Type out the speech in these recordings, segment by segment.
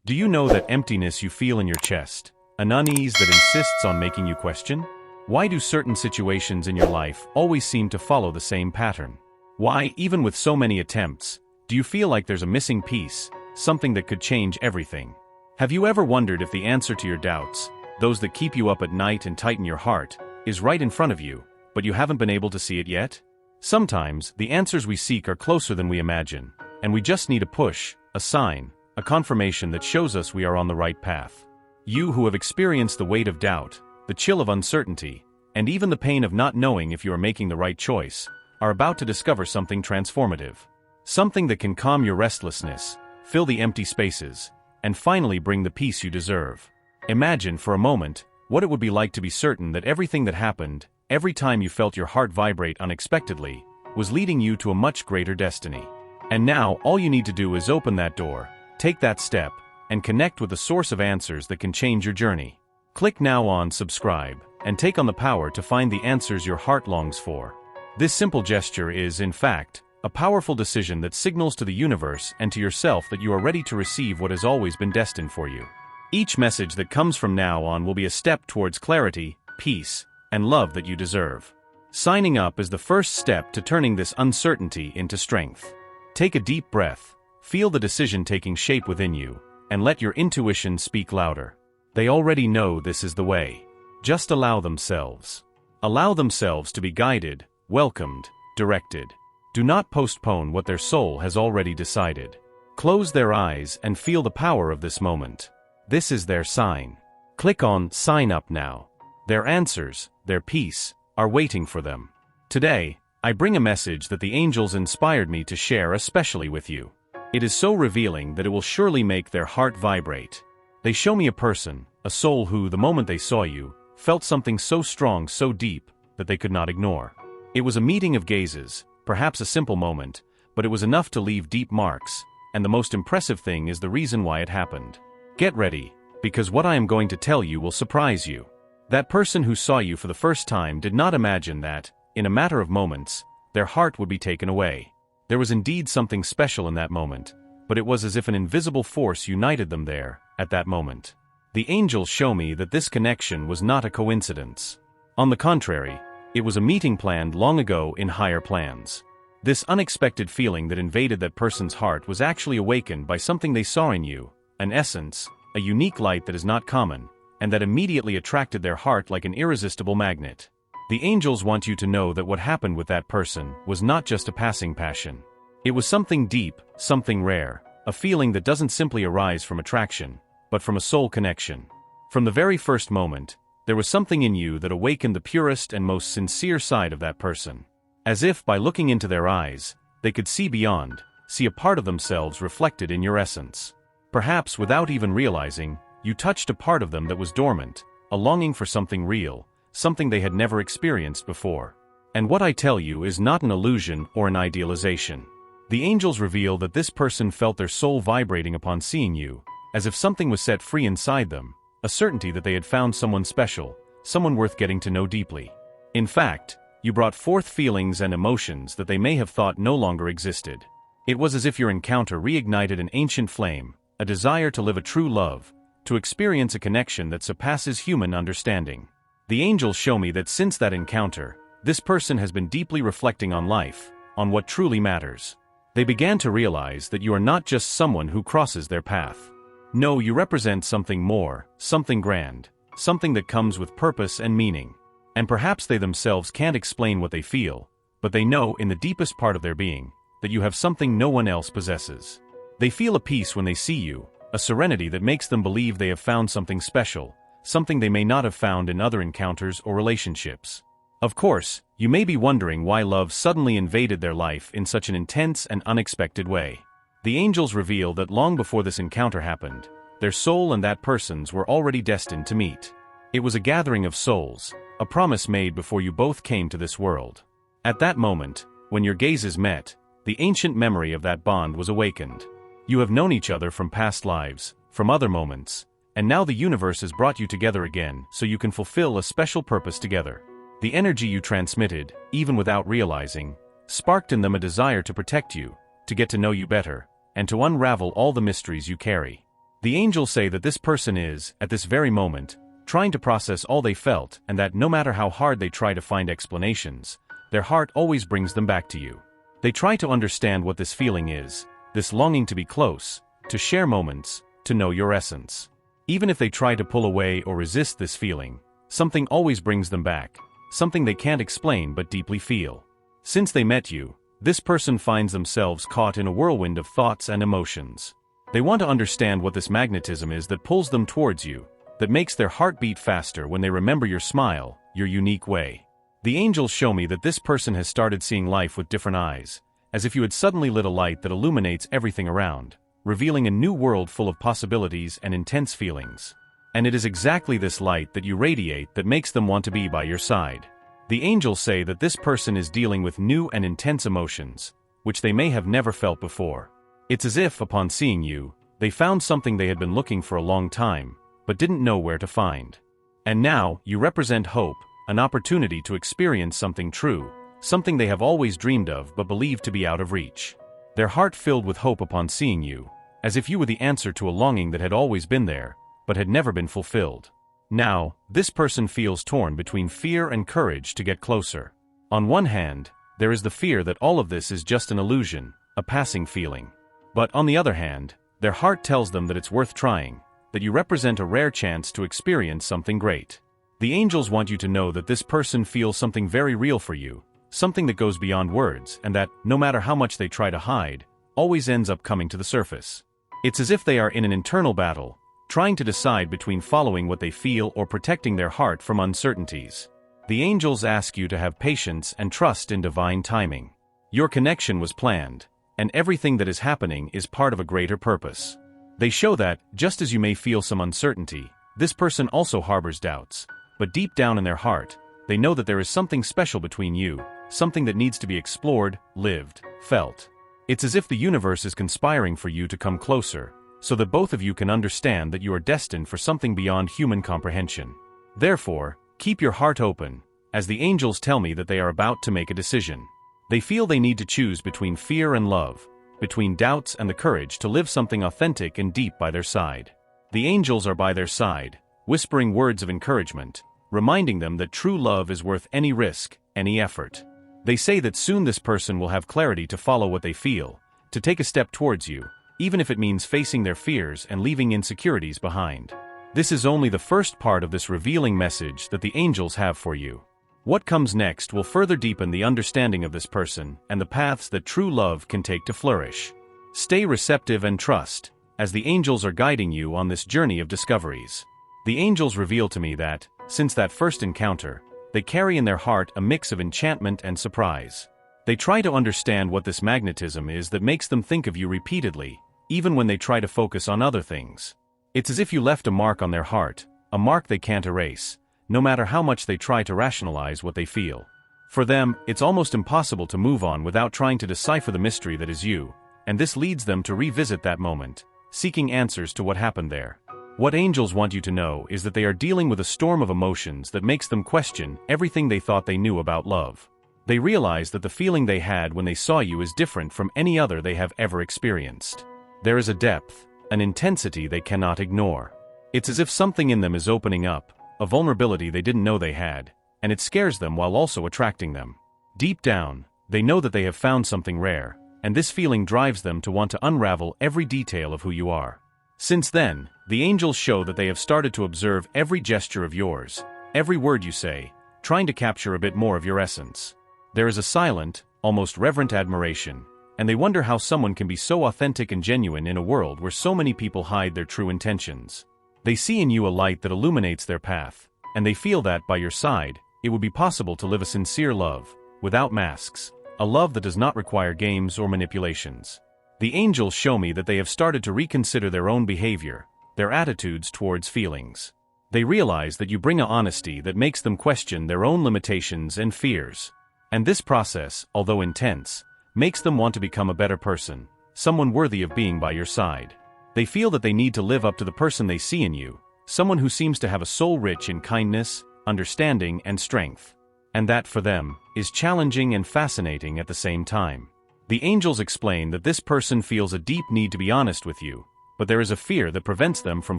Do you know that emptiness you feel in your chest, an unease that insists on making you question? Why do certain situations in your life always seem to follow the same pattern? Why, even with so many attempts, do you feel like there's a missing piece, something that could change everything? Have you ever wondered if the answer to your doubts, those that keep you up at night and tighten your heart, is right in front of you, but you haven't been able to see it yet? Sometimes, the answers we seek are closer than we imagine, and we just need a push, a sign, a confirmation that shows us we are on the right path. You who have experienced the weight of doubt, the chill of uncertainty, and even the pain of not knowing if you are making the right choice, are about to discover something transformative. Something that can calm your restlessness, fill the empty spaces, and finally bring the peace you deserve. Imagine for a moment what it would be like to be certain that everything that happened, every time you felt your heart vibrate unexpectedly, was leading you to a much greater destiny. And now, all you need to do is open that door, take that step, and connect with the source of answers that can change your journey. Click now on subscribe, and take on the power to find the answers your heart longs for. This simple gesture is, in fact, a powerful decision that signals to the universe and to yourself that you are ready to receive what has always been destined for you. Each message that comes from now on will be a step towards clarity, peace, and love that you deserve. Signing up is the first step to turning this uncertainty into strength. Take a deep breath, feel the decision taking shape within you, and let your intuition speak louder. They already know this is the way. Just allow themselves. Allow themselves to be guided, welcomed, directed. Do not postpone what their soul has already decided. Close their eyes and feel the power of this moment. This is their sign. Click on Sign Up now. Their answers, their peace, are waiting for them. Today, I bring a message that the angels inspired me to share especially with you. It is so revealing that it will surely make their heart vibrate. They show me a person, a soul who, the moment they saw you, felt something so strong, so deep, that they could not ignore. It was a meeting of gazes, perhaps a simple moment, but it was enough to leave deep marks, and the most impressive thing is the reason why it happened. Get ready, because what I am going to tell you will surprise you. That person who saw you for the first time did not imagine that, in a matter of moments, their heart would be taken away. There was indeed something special in that moment, but it was as if an invisible force united them there, at that moment. The angels show me that this connection was not a coincidence. On the contrary, it was a meeting planned long ago in higher plans. This unexpected feeling that invaded that person's heart was actually awakened by something they saw in you, an essence, a unique light that is not common, and that immediately attracted their heart like an irresistible magnet. The angels want you to know that what happened with that person was not just a passing passion. It was something deep, something rare, a feeling that doesn't simply arise from attraction, but from a soul connection. From the very first moment, there was something in you that awakened the purest and most sincere side of that person. As if by looking into their eyes, they could see beyond, see a part of themselves reflected in your essence. Perhaps without even realizing, you touched a part of them that was dormant, a longing for something real, something they had never experienced before. And what I tell you is not an illusion or an idealization. The angels reveal that this person felt their soul vibrating upon seeing you, as if something was set free inside them, a certainty that they had found someone special, someone worth getting to know deeply. In fact, you brought forth feelings and emotions that they may have thought no longer existed. It was as if your encounter reignited an ancient flame, a desire to live a true love, to experience a connection that surpasses human understanding. The angels show me that since that encounter, this person has been deeply reflecting on life, on what truly matters. They began to realize that you are not just someone who crosses their path. No, you represent something more, something grand, something that comes with purpose and meaning. And perhaps they themselves can't explain what they feel, but they know in the deepest part of their being that you have something no one else possesses. They feel a peace when they see you, a serenity that makes them believe they have found something special, something they may not have found in other encounters or relationships. Of course, you may be wondering why love suddenly invaded their life in such an intense and unexpected way. The angels reveal that long before this encounter happened, their soul and that person's were already destined to meet. It was a gathering of souls, a promise made before you both came to this world. At that moment, when your gazes met, the ancient memory of that bond was awakened. You have known each other from past lives, from other moments, and now the universe has brought you together again so you can fulfill a special purpose together. The energy you transmitted, even without realizing, sparked in them a desire to protect you, to get to know you better, and to unravel all the mysteries you carry. The angels say that this person is, at this very moment, trying to process all they felt, and that no matter how hard they try to find explanations, their heart always brings them back to you. They try to understand what this feeling is, this longing to be close, to share moments, to know your essence. Even if they try to pull away or resist this feeling, something always brings them back, something they can't explain but deeply feel. Since they met you, this person finds themselves caught in a whirlwind of thoughts and emotions. They want to understand what this magnetism is that pulls them towards you, that makes their heart beat faster when they remember your smile, your unique way. The angels show me that this person has started seeing life with different eyes, as if you had suddenly lit a light that illuminates everything around, revealing a new world full of possibilities and intense feelings. And it is exactly this light that you radiate that makes them want to be by your side. The angels say that this person is dealing with new and intense emotions, which they may have never felt before. It's as if, upon seeing you, they found something they had been looking for a long time, but didn't know where to find. And now, you represent hope, an opportunity to experience something true, something they have always dreamed of but believed to be out of reach. Their heart filled with hope upon seeing you, as if you were the answer to a longing that had always been there, but had never been fulfilled. Now, this person feels torn between fear and courage to get closer. On one hand, there is the fear that all of this is just an illusion, a passing feeling. But on the other hand, their heart tells them that it's worth trying, that you represent a rare chance to experience something great. The angels want you to know that this person feels something very real for you, something that goes beyond words, and that, no matter how much they try to hide, always ends up coming to the surface. It's as if they are in an internal battle, trying to decide between following what they feel or protecting their heart from uncertainties. The angels ask you to have patience and trust in divine timing. Your connection was planned, and everything that is happening is part of a greater purpose. They show that, just as you may feel some uncertainty, this person also harbors doubts, but deep down in their heart, they know that there is something special between you, something that needs to be explored, lived, felt. It's as if the universe is conspiring for you to come closer, so that both of you can understand that you are destined for something beyond human comprehension. Therefore, keep your heart open, as the angels tell me that they are about to make a decision. They feel they need to choose between fear and love, between doubts and the courage to live something authentic and deep by their side. The angels are by their side, whispering words of encouragement, reminding them that true love is worth any risk, any effort. They say that soon this person will have clarity to follow what they feel, to take a step towards you, even if it means facing their fears and leaving insecurities behind. This is only the first part of this revealing message that the angels have for you. What comes next will further deepen the understanding of this person and the paths that true love can take to flourish. Stay receptive and trust, as the angels are guiding you on this journey of discoveries. The angels reveal to me that, since that first encounter, they carry in their heart a mix of enchantment and surprise. They try to understand what this magnetism is that makes them think of you repeatedly, even when they try to focus on other things. It's as if you left a mark on their heart, a mark they can't erase, no matter how much they try to rationalize what they feel. For them, it's almost impossible to move on without trying to decipher the mystery that is you, and this leads them to revisit that moment, seeking answers to what happened there. What angels want you to know is that they are dealing with a storm of emotions that makes them question everything they thought they knew about love. They realize that the feeling they had when they saw you is different from any other they have ever experienced. There is a depth, an intensity they cannot ignore. It's as if something in them is opening up, a vulnerability they didn't know they had, and it scares them while also attracting them. Deep down, they know that they have found something rare, and this feeling drives them to want to unravel every detail of who you are. Since then, the angels show that they have started to observe every gesture of yours, every word you say, trying to capture a bit more of your essence. There is a silent, almost reverent admiration, and they wonder how someone can be so authentic and genuine in a world where so many people hide their true intentions. They see in you a light that illuminates their path, and they feel that, by your side, it would be possible to live a sincere love, without masks, a love that does not require games or manipulations. The angels show me that they have started to reconsider their own behavior, their attitudes towards feelings. They realize that you bring a honesty that makes them question their own limitations and fears. And this process, although intense, makes them want to become a better person, someone worthy of being by your side. They feel that they need to live up to the person they see in you, someone who seems to have a soul rich in kindness, understanding, and strength. And that, for them, is challenging and fascinating at the same time. The angels explain that this person feels a deep need to be honest with you, but there is a fear that prevents them from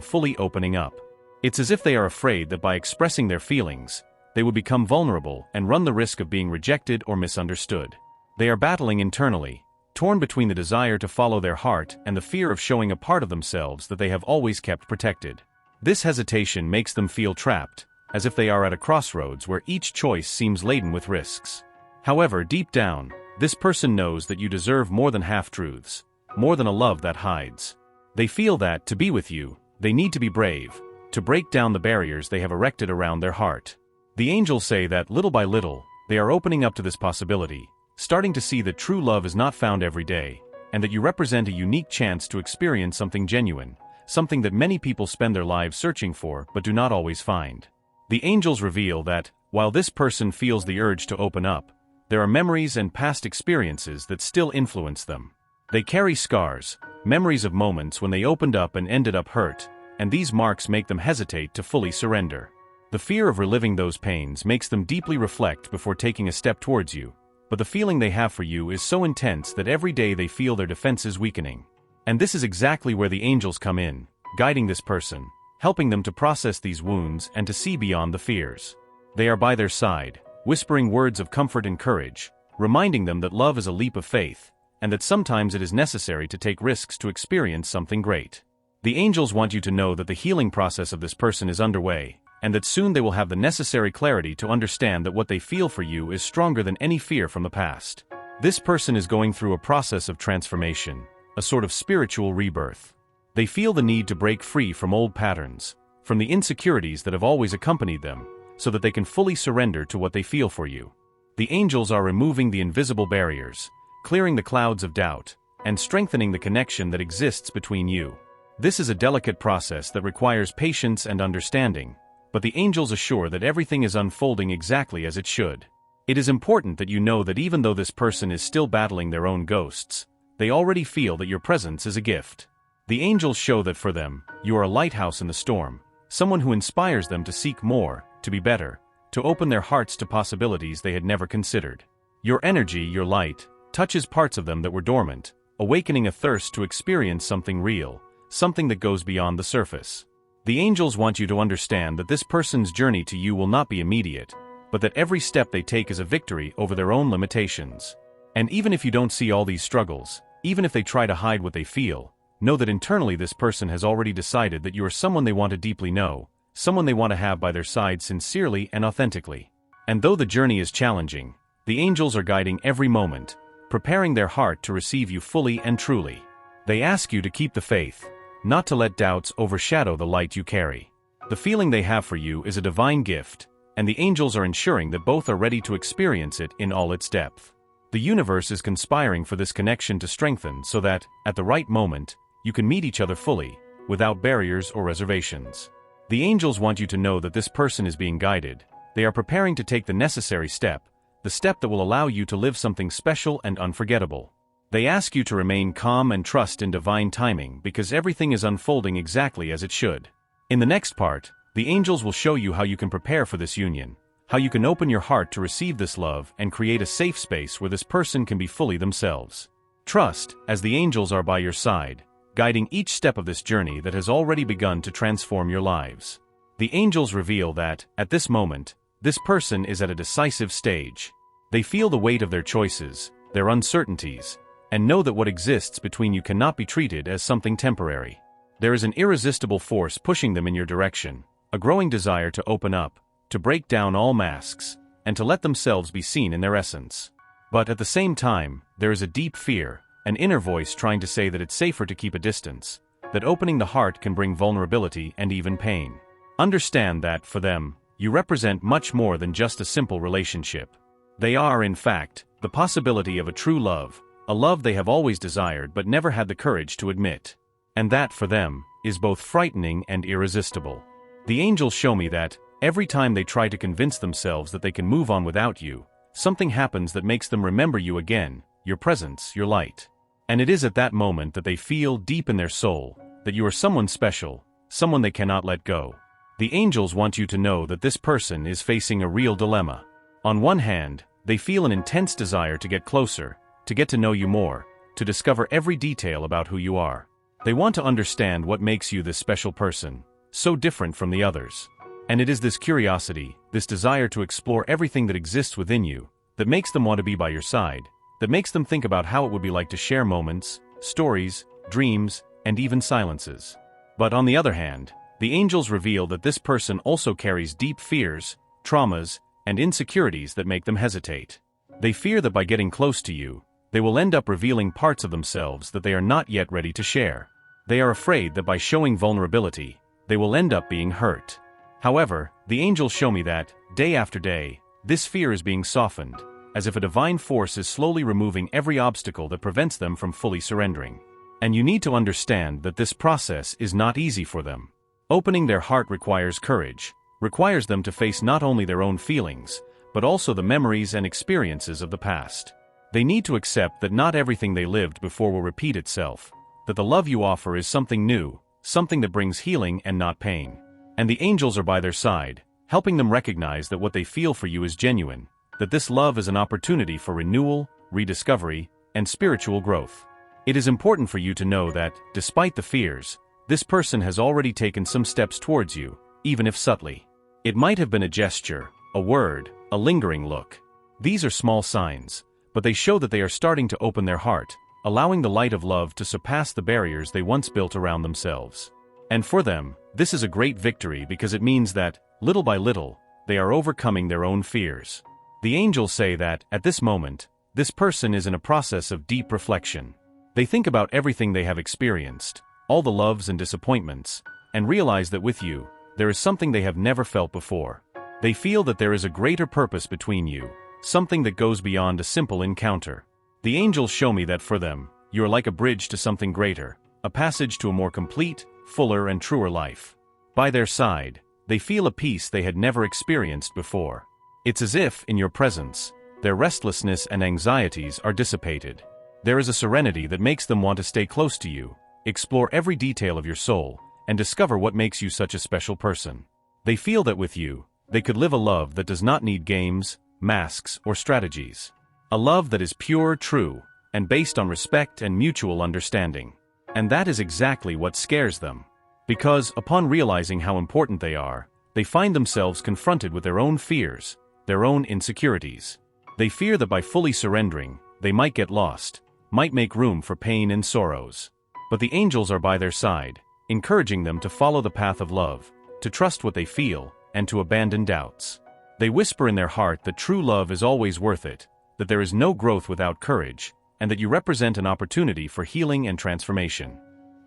fully opening up. It's as if they are afraid that by expressing their feelings, they would become vulnerable and run the risk of being rejected or misunderstood. They are battling internally, torn between the desire to follow their heart and the fear of showing a part of themselves that they have always kept protected. This hesitation makes them feel trapped, as if they are at a crossroads where each choice seems laden with risks. However, deep down, this person knows that you deserve more than half-truths, more than a love that hides. They feel that, to be with you, they need to be brave, to break down the barriers they have erected around their heart. The angels say that, little by little, they are opening up to this possibility, starting to see that true love is not found every day, and that you represent a unique chance to experience something genuine, something that many people spend their lives searching for but do not always find. The angels reveal that, while this person feels the urge to open up, there are memories and past experiences that still influence them. They carry scars, memories of moments when they opened up and ended up hurt, and these marks make them hesitate to fully surrender. The fear of reliving those pains makes them deeply reflect before taking a step towards you, but the feeling they have for you is so intense that every day they feel their defenses weakening. And this is exactly where the angels come in, guiding this person, helping them to process these wounds and to see beyond the fears. They are by their side, whispering words of comfort and courage, reminding them that love is a leap of faith, and that sometimes it is necessary to take risks to experience something great. The angels want you to know that the healing process of this person is underway, and that soon they will have the necessary clarity to understand that what they feel for you is stronger than any fear from the past. This person is going through a process of transformation, a sort of spiritual rebirth. They feel the need to break free from old patterns, from the insecurities that have always accompanied them, so that they can fully surrender to what they feel for you. The angels are removing the invisible barriers, clearing the clouds of doubt, and strengthening the connection that exists between you. This is a delicate process that requires patience and understanding, but the angels assure that everything is unfolding exactly as it should. It is important that you know that even though this person is still battling their own ghosts, they already feel that your presence is a gift. The angels show that for them, you are a lighthouse in the storm, someone who inspires them to seek more, to be better, to open their hearts to possibilities they had never considered. Your energy, your light, touches parts of them that were dormant, awakening a thirst to experience something real, something that goes beyond the surface. The angels want you to understand that this person's journey to you will not be immediate, but that every step they take is a victory over their own limitations. And even if you don't see all these struggles, even if they try to hide what they feel, know that internally this person has already decided that you are someone they want to deeply know, someone they want to have by their side sincerely and authentically. And though the journey is challenging, the angels are guiding every moment, preparing their heart to receive you fully and truly. They ask you to keep the faith, not to let doubts overshadow the light you carry. The feeling they have for you is a divine gift, and the angels are ensuring that both are ready to experience it in all its depth. The universe is conspiring for this connection to strengthen so that, at the right moment, you can meet each other fully, without barriers or reservations. The angels want you to know that this person is being guided. They are preparing to take the necessary step, the step that will allow you to live something special and unforgettable. They ask you to remain calm and trust in divine timing because everything is unfolding exactly as it should. In the next part, the angels will show you how you can prepare for this union, how you can open your heart to receive this love and create a safe space where this person can be fully themselves. Trust, as the angels are by your side, guiding each step of this journey that has already begun to transform your lives. The angels reveal that, at this moment, this person is at a decisive stage. They feel the weight of their choices, their uncertainties, and know that what exists between you cannot be treated as something temporary. There is an irresistible force pushing them in your direction, a growing desire to open up, to break down all masks, and to let themselves be seen in their essence. But at the same time, there is a deep fear, an inner voice trying to say that it's safer to keep a distance, that opening the heart can bring vulnerability and even pain. Understand that, for them, you represent much more than just a simple relationship. They are, in fact, the possibility of a true love, a love they have always desired but never had the courage to admit. And that, for them, is both frightening and irresistible. The angels show me that, every time they try to convince themselves that they can move on without you, something happens that makes them remember you again, your presence, your light. And it is at that moment that they feel deep in their soul that you are someone special, someone they cannot let go. The angels want you to know that this person is facing a real dilemma. On one hand, they feel an intense desire to get closer, to get to know you more, to discover every detail about who you are. They want to understand what makes you this special person, so different from the others. And it is this curiosity, this desire to explore everything that exists within you, that makes them want to be by your side, that makes them think about how it would be like to share moments, stories, dreams, and even silences. But on the other hand, the angels reveal that this person also carries deep fears, traumas, and insecurities that make them hesitate. They fear that by getting close to you, they will end up revealing parts of themselves that they are not yet ready to share. They are afraid that by showing vulnerability, they will end up being hurt. However, the angels show me that, day after day, this fear is being softened, as if a divine force is slowly removing every obstacle that prevents them from fully surrendering. And you need to understand that this process is not easy for them. Opening their heart requires courage, requires them to face not only their own feelings, but also the memories and experiences of the past. They need to accept that not everything they lived before will repeat itself, that the love you offer is something new, something that brings healing and not pain. And the angels are by their side, helping them recognize that what they feel for you is genuine, that this love is an opportunity for renewal, rediscovery, and spiritual growth. It is important for you to know that, despite the fears, this person has already taken some steps towards you, even if subtly. It might have been a gesture, a word, a lingering look. These are small signs, but they show that they are starting to open their heart, allowing the light of love to surpass the barriers they once built around themselves. And for them, this is a great victory because it means that, little by little, they are overcoming their own fears. The angels say that, at this moment, this person is in a process of deep reflection. They think about everything they have experienced, all the loves and disappointments, and realize that with you, there is something they have never felt before. They feel that there is a greater purpose between you, something that goes beyond a simple encounter. The angels show me that for them, you are like a bridge to something greater, a passage to a more complete, fuller and truer life. By their side, they feel a peace they had never experienced before. It's as if, in your presence, their restlessness and anxieties are dissipated. There is a serenity that makes them want to stay close to you, explore every detail of your soul, and discover what makes you such a special person. They feel that with you, they could live a love that does not need games, masks, or strategies. A love that is pure, true, and based on respect and mutual understanding. And that is exactly what scares them. Because, upon realizing how important they are, they find themselves confronted with their own fears, their own insecurities. They fear that by fully surrendering, they might get lost, might make room for pain and sorrows. But the angels are by their side, encouraging them to follow the path of love, to trust what they feel, and to abandon doubts. They whisper in their heart that true love is always worth it, that there is no growth without courage, and that you represent an opportunity for healing and transformation.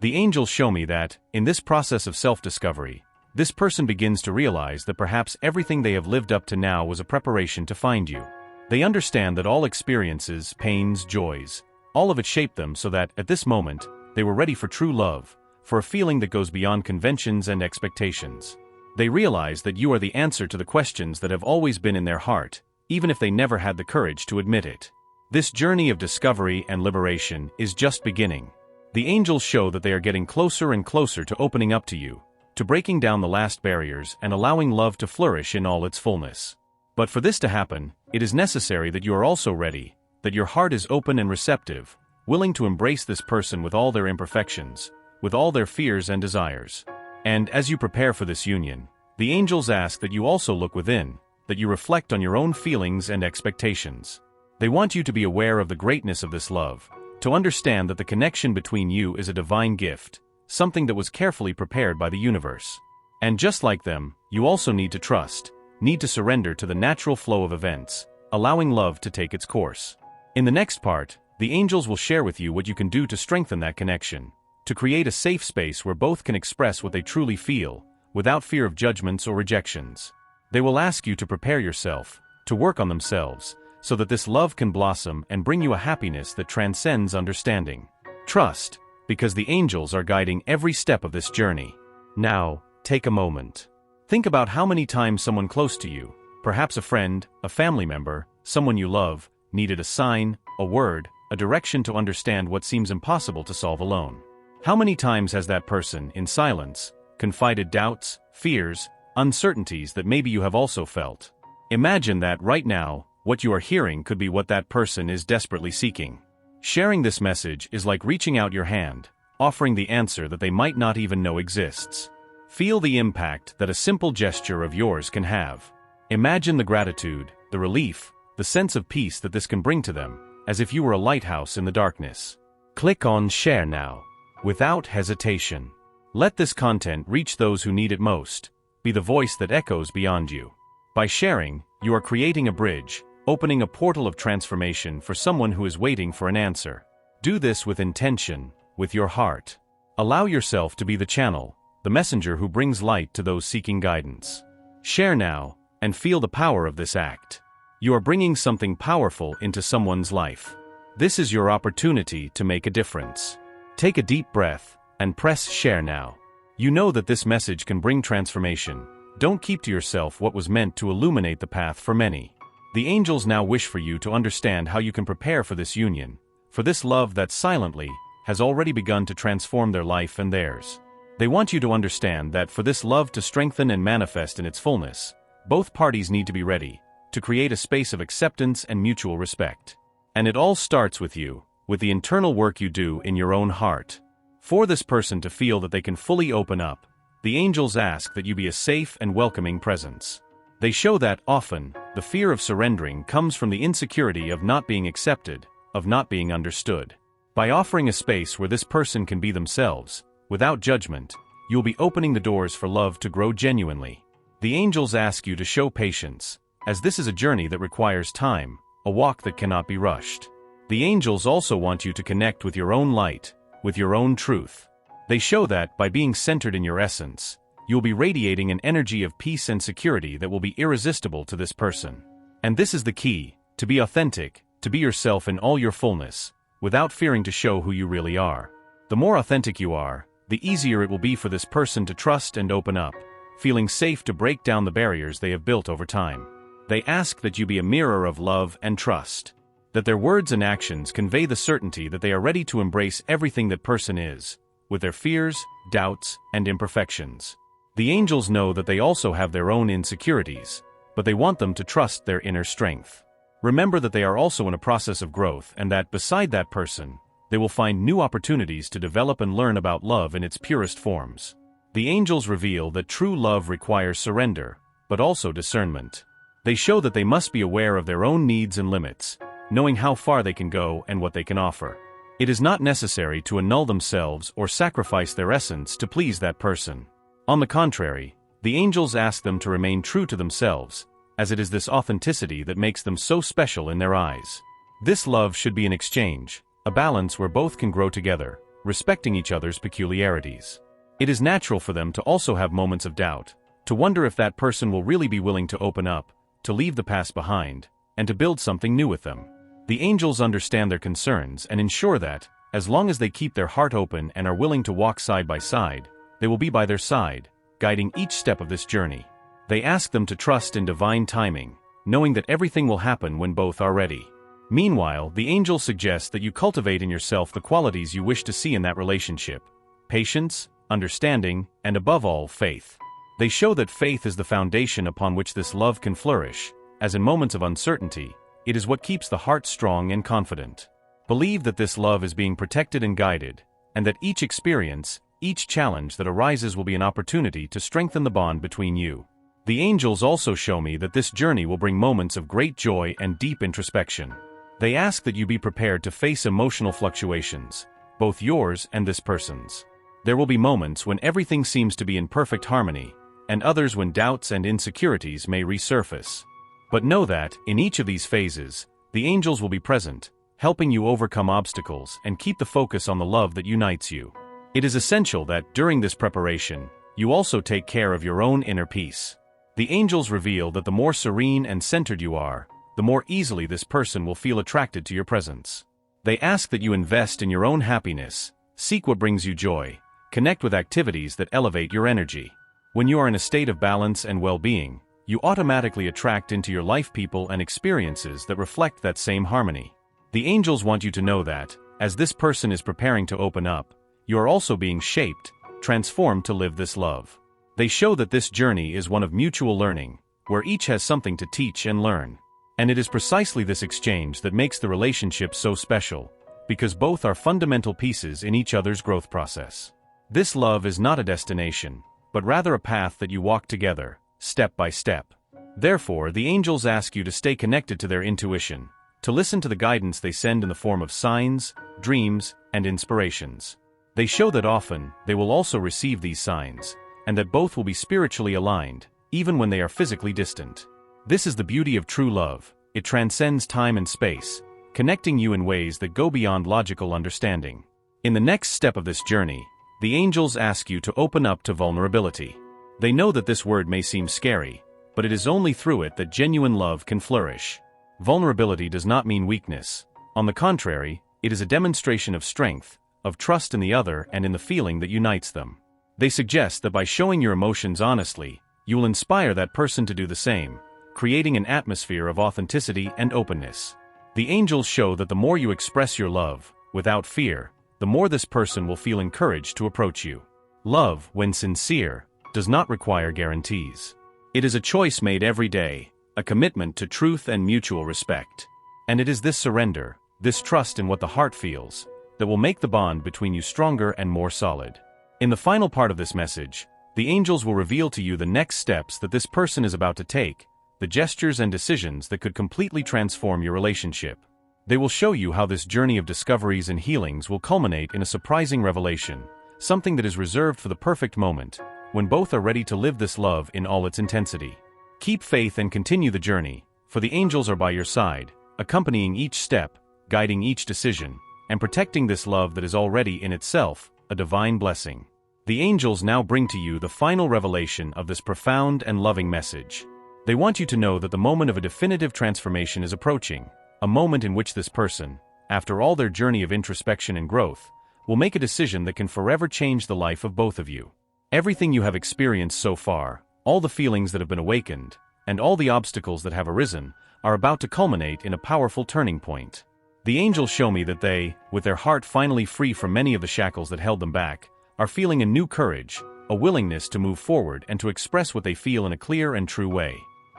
The angels show me that, in this process of self-discovery, this person begins to realize that perhaps everything they have lived up to now was a preparation to find you. They understand that all experiences, pains, joys, all of it shaped them so that, at this moment, they were ready for true love, for a feeling that goes beyond conventions and expectations. They realize that you are the answer to the questions that have always been in their heart, even if they never had the courage to admit it. This journey of discovery and liberation is just beginning. The angels show that they are getting closer and closer to opening up to you, to breaking down the last barriers and allowing love to flourish in all its fullness. But for this to happen, it is necessary that you are also ready, that your heart is open and receptive, willing to embrace this person with all their imperfections, with all their fears and desires. And as you prepare for this union, the angels ask that you also look within, that you reflect on your own feelings and expectations. They want you to be aware of the greatness of this love, to understand that the connection between you is a divine gift, something that was carefully prepared by the universe. And just like them, you also need to trust, need to surrender to the natural flow of events, allowing love to take its course. In the next part, the angels will share with you what you can do to strengthen that connection, to create a safe space where both can express what they truly feel, without fear of judgments or rejections. They will ask you to prepare yourself, to work on themselves, so that this love can blossom and bring you a happiness that transcends understanding. Trust, because the angels are guiding every step of this journey. Now, take a moment. Think about how many times someone close to you, perhaps a friend, a family member, someone you love, needed a sign, a word, a direction to understand what seems impossible to solve alone. How many times has that person, in silence, confided doubts, fears, uncertainties that maybe you have also felt? Imagine that right now, what you are hearing could be what that person is desperately seeking. Sharing this message is like reaching out your hand, offering the answer that they might not even know exists. Feel the impact that a simple gesture of yours can have. Imagine the gratitude, the relief, the sense of peace that this can bring to them, as if you were a lighthouse in the darkness. Click on Share now, without hesitation. Let this content reach those who need it most. Be the voice that echoes beyond you. By sharing, you are creating a bridge, opening a portal of transformation for someone who is waiting for an answer. Do this with intention, with your heart. Allow yourself to be the channel, the messenger who brings light to those seeking guidance. Share now, and feel the power of this act. You are bringing something powerful into someone's life. This is your opportunity to make a difference. Take a deep breath, and press Share now. You know that this message can bring transformation. Don't keep to yourself what was meant to illuminate the path for many. The angels now wish for you to understand how you can prepare for this union, for this love that silently has already begun to transform their life and theirs. They want you to understand that for this love to strengthen and manifest in its fullness, both parties need to be ready to create a space of acceptance and mutual respect. And it all starts with you, with the internal work you do in your own heart. For this person to feel that they can fully open up, the angels ask that you be a safe and welcoming presence. They show that, often, the fear of surrendering comes from the insecurity of not being accepted, of not being understood. By offering a space where this person can be themselves, without judgment, you'll be opening the doors for love to grow genuinely. The angels ask you to show patience, as this is a journey that requires time, a walk that cannot be rushed. The angels also want you to connect with your own light, with your own truth. They show that, by being centered in your essence, you'll be radiating an energy of peace and security that will be irresistible to this person. And this is the key, to be authentic, to be yourself in all your fullness, without fearing to show who you really are. The more authentic you are, the easier it will be for this person to trust and open up, feeling safe to break down the barriers they have built over time. They ask that you be a mirror of love and trust, that their words and actions convey the certainty that they are ready to embrace everything that person is, with their fears, doubts, and imperfections. The angels know that they also have their own insecurities, but they want them to trust their inner strength. Remember that they are also in a process of growth, and that, beside that person, they will find new opportunities to develop and learn about love in its purest forms. The angels reveal that true love requires surrender, but also discernment. They show that they must be aware of their own needs and limits, knowing how far they can go and what they can offer. It is not necessary to annul themselves or sacrifice their essence to please that person. On the contrary, the angels ask them to remain true to themselves, as it is this authenticity that makes them so special in their eyes. This love should be an exchange, a balance where both can grow together, respecting each other's peculiarities. It is natural for them to also have moments of doubt, to wonder if that person will really be willing to open up, to leave the past behind, and to build something new with them. The angels understand their concerns and ensure that, as long as they keep their heart open and are willing to walk side by side, they will be by their side, guiding each step of this journey. They ask them to trust in divine timing, knowing that everything will happen when both are ready. Meanwhile, the angels suggest that you cultivate in yourself the qualities you wish to see in that relationship: patience, understanding, and above all, faith. They show that faith is the foundation upon which this love can flourish, as in moments of uncertainty, it is what keeps the heart strong and confident. Believe that this love is being protected and guided, and that each experience, each challenge that arises will be an opportunity to strengthen the bond between you. The angels also show me that this journey will bring moments of great joy and deep introspection. They ask that you be prepared to face emotional fluctuations, both yours and this person's. There will be moments when everything seems to be in perfect harmony, and others when doubts and insecurities may resurface. But know that, in each of these phases, the angels will be present, helping you overcome obstacles and keep the focus on the love that unites you. It is essential that, during this preparation, you also take care of your own inner peace. The angels reveal that the more serene and centered you are, the more easily this person will feel attracted to your presence. They ask that you invest in your own happiness, seek what brings you joy, connect with activities that elevate your energy. When you are in a state of balance and well-being, you automatically attract into your life people and experiences that reflect that same harmony. The angels want you to know that, as this person is preparing to open up, you are also being shaped, transformed to live this love. They show that this journey is one of mutual learning, where each has something to teach and learn. And it is precisely this exchange that makes the relationship so special, because both are fundamental pieces in each other's growth process. This love is not a destination, but rather a path that you walk together, step by step. Therefore, the angels ask you to stay connected to their intuition, to listen to the guidance they send in the form of signs, dreams, and inspirations. They show that often, they will also receive these signs, and that both will be spiritually aligned, even when they are physically distant. This is the beauty of true love. It transcends time and space, connecting you in ways that go beyond logical understanding. In the next step of this journey, the angels ask you to open up to vulnerability. They know that this word may seem scary, but it is only through it that genuine love can flourish. Vulnerability does not mean weakness. On the contrary, it is a demonstration of strength, of trust in the other and in the feeling that unites them. They suggest that by showing your emotions honestly, you will inspire that person to do the same, creating an atmosphere of authenticity and openness. The angels show that the more you express your love, without fear, the more this person will feel encouraged to approach you. Love, when sincere, does not require guarantees. It is a choice made every day, a commitment to truth and mutual respect. And it is this surrender, this trust in what the heart feels, that will make the bond between you stronger and more solid. In the final part of this message, the angels will reveal to you the next steps that this person is about to take, the gestures and decisions that could completely transform your relationship. They will show you how this journey of discoveries and healings will culminate in a surprising revelation, something that is reserved for the perfect moment, when both are ready to live this love in all its intensity. Keep faith and continue the journey, for the angels are by your side, accompanying each step, guiding each decision, and protecting this love that is already in itself a divine blessing. The angels now bring to you the final revelation of this profound and loving message. They want you to know that the moment of a definitive transformation is approaching, a moment in which this person, after all their journey of introspection and growth, will make a decision that can forever change the life of both of you. Everything you have experienced so far, all the feelings that have been awakened, and all the obstacles that have arisen, are about to culminate in a powerful turning point. The angels show me that they, with their heart finally free from many of the shackles that held them back, are feeling a new courage, a willingness to move forward and to express what they feel in a clear and true way.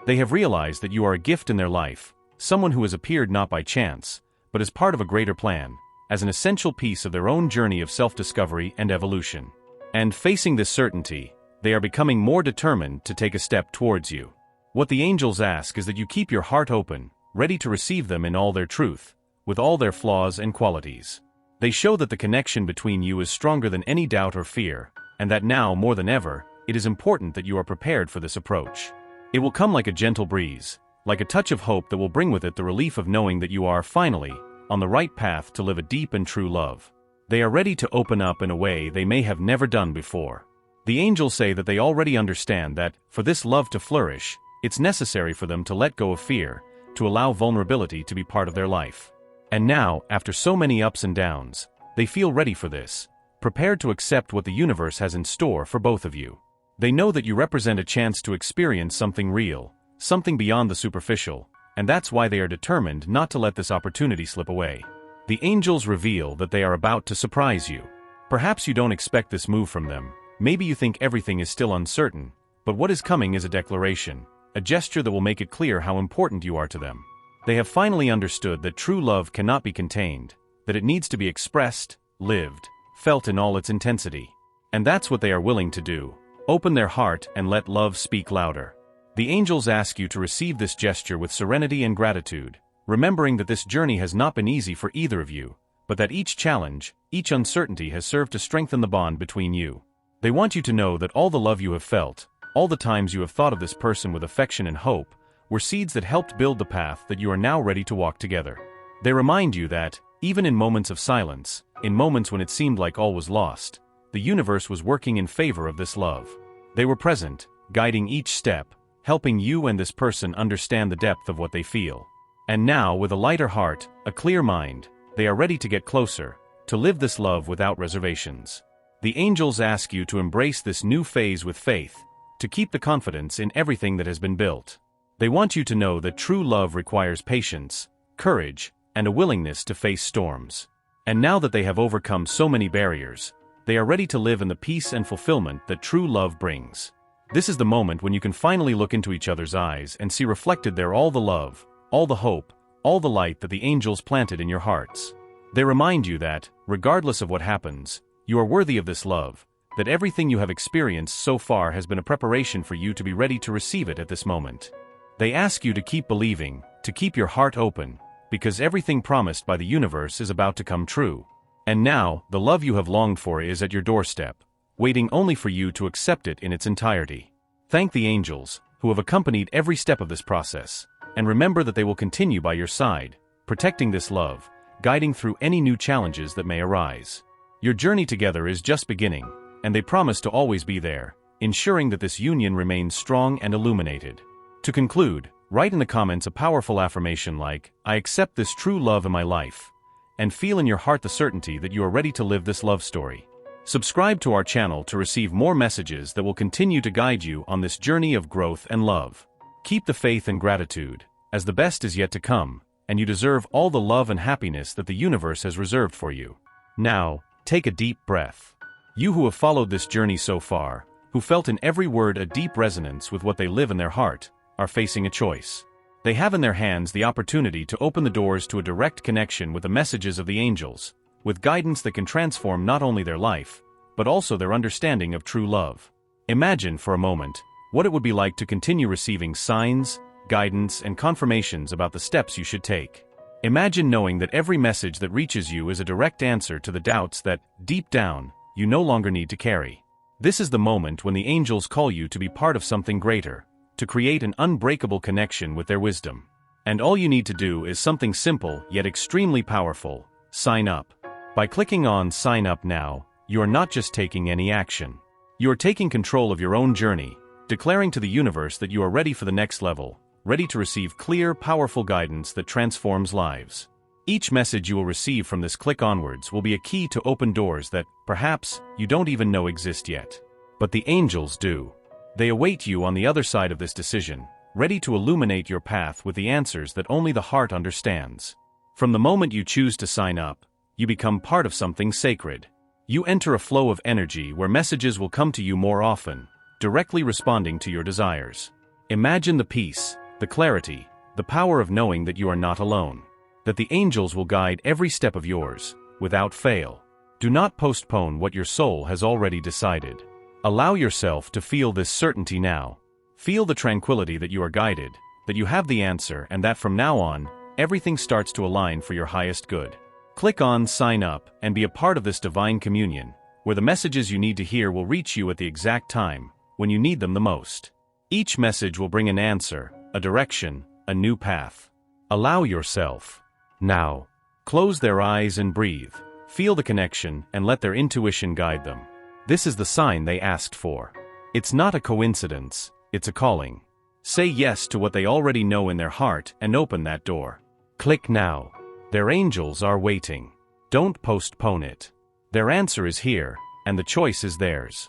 They have realized that you are a gift in their life, someone who has appeared not by chance, but as part of a greater plan, as an essential piece of their own journey of self-discovery and evolution. And facing this certainty, they are becoming more determined to take a step towards you. What the angels ask is that you keep your heart open, ready to receive them in all their truth, with all their flaws and qualities. They show that the connection between you is stronger than any doubt or fear, and that now, more than ever, it is important that you are prepared for this approach. It will come like a gentle breeze, like a touch of hope that will bring with it the relief of knowing that you are, finally, on the right path to live a deep and true love. They are ready to open up in a way they may have never done before. The angels say that they already understand that, for this love to flourish, it's necessary for them to let go of fear, to allow vulnerability to be part of their life. And now, after so many ups and downs, they feel ready for this, prepared to accept what the universe has in store for both of you. They know that you represent a chance to experience something real, something beyond the superficial, and that's why they are determined not to let this opportunity slip away. The angels reveal that they are about to surprise you. Perhaps you don't expect this move from them, maybe you think everything is still uncertain, but what is coming is a declaration, a gesture that will make it clear how important you are to them. They have finally understood that true love cannot be contained, that it needs to be expressed, lived, felt in all its intensity. And that's what they are willing to do, open their heart and let love speak louder. The angels ask you to receive this gesture with serenity and gratitude, remembering that this journey has not been easy for either of you, but that each challenge, each uncertainty has served to strengthen the bond between you. They want you to know that all the love you have felt, all the times you have thought of this person with affection and hope, were seeds that helped build the path that you are now ready to walk together. They remind you that, even in moments of silence, in moments when it seemed like all was lost, the universe was working in favor of this love. They were present, guiding each step, helping you and this person understand the depth of what they feel. And now, with a lighter heart, a clear mind, they are ready to get closer, to live this love without reservations. The angels ask you to embrace this new phase with faith, to keep the confidence in everything that has been built. They want you to know that true love requires patience, courage, and a willingness to face storms. And now that they have overcome so many barriers, they are ready to live in the peace and fulfillment that true love brings. This is the moment when you can finally look into each other's eyes and see reflected there all the love, all the hope, all the light that the angels planted in your hearts. They remind you that, regardless of what happens, you are worthy of this love, that everything you have experienced so far has been a preparation for you to be ready to receive it at this moment. They ask you to keep believing, to keep your heart open, because everything promised by the universe is about to come true. And now, the love you have longed for is at your doorstep, waiting only for you to accept it in its entirety. Thank the angels, who have accompanied every step of this process, and remember that they will continue by your side, protecting this love, guiding through any new challenges that may arise. Your journey together is just beginning, and they promise to always be there, ensuring that this union remains strong and illuminated. To conclude, write in the comments a powerful affirmation like, "I accept this true love in my life," and feel in your heart the certainty that you are ready to live this love story. Subscribe to our channel to receive more messages that will continue to guide you on this journey of growth and love. Keep the faith and gratitude, as the best is yet to come, and you deserve all the love and happiness that the universe has reserved for you. Now, take a deep breath. You who have followed this journey so far, who felt in every word a deep resonance with what they live in their heart, are facing a choice. They have in their hands the opportunity to open the doors to a direct connection with the messages of the angels, with guidance that can transform not only their life, but also their understanding of true love. Imagine for a moment what it would be like to continue receiving signs, guidance, and confirmations about the steps you should take. Imagine knowing that every message that reaches you is a direct answer to the doubts that, deep down, you no longer need to carry. This is the moment when the angels call you to be part of something greater, to create an unbreakable connection with their wisdom. And all you need to do is something simple yet extremely powerful: sign up. By clicking on Sign Up Now, you are not just taking any action. You are taking control of your own journey, declaring to the universe that you are ready for the next level, ready to receive clear, powerful guidance that transforms lives. Each message you will receive from this click onwards will be a key to open doors that, perhaps, you don't even know exist yet. But the angels do. They await you on the other side of this decision, ready to illuminate your path with the answers that only the heart understands. From the moment you choose to sign up, you become part of something sacred. You enter a flow of energy where messages will come to you more often, directly responding to your desires. Imagine the peace, the clarity, the power of knowing that you are not alone, that the angels will guide every step of yours, without fail. Do not postpone what your soul has already decided. Allow yourself to feel this certainty now. Feel the tranquility that you are guided, that you have the answer, and that from now on, everything starts to align for your highest good. Click on Sign Up and be a part of this divine communion, where the messages you need to hear will reach you at the exact time, when you need them the most. Each message will bring an answer, a direction, a new path. Allow yourself. Now, close their eyes and breathe. Feel the connection and let their intuition guide them. This is the sign they asked for. It's not a coincidence, it's a calling. Say yes to what they already know in their heart and open that door. Click now. Their angels are waiting. Don't postpone it. Their answer is here, and the choice is theirs.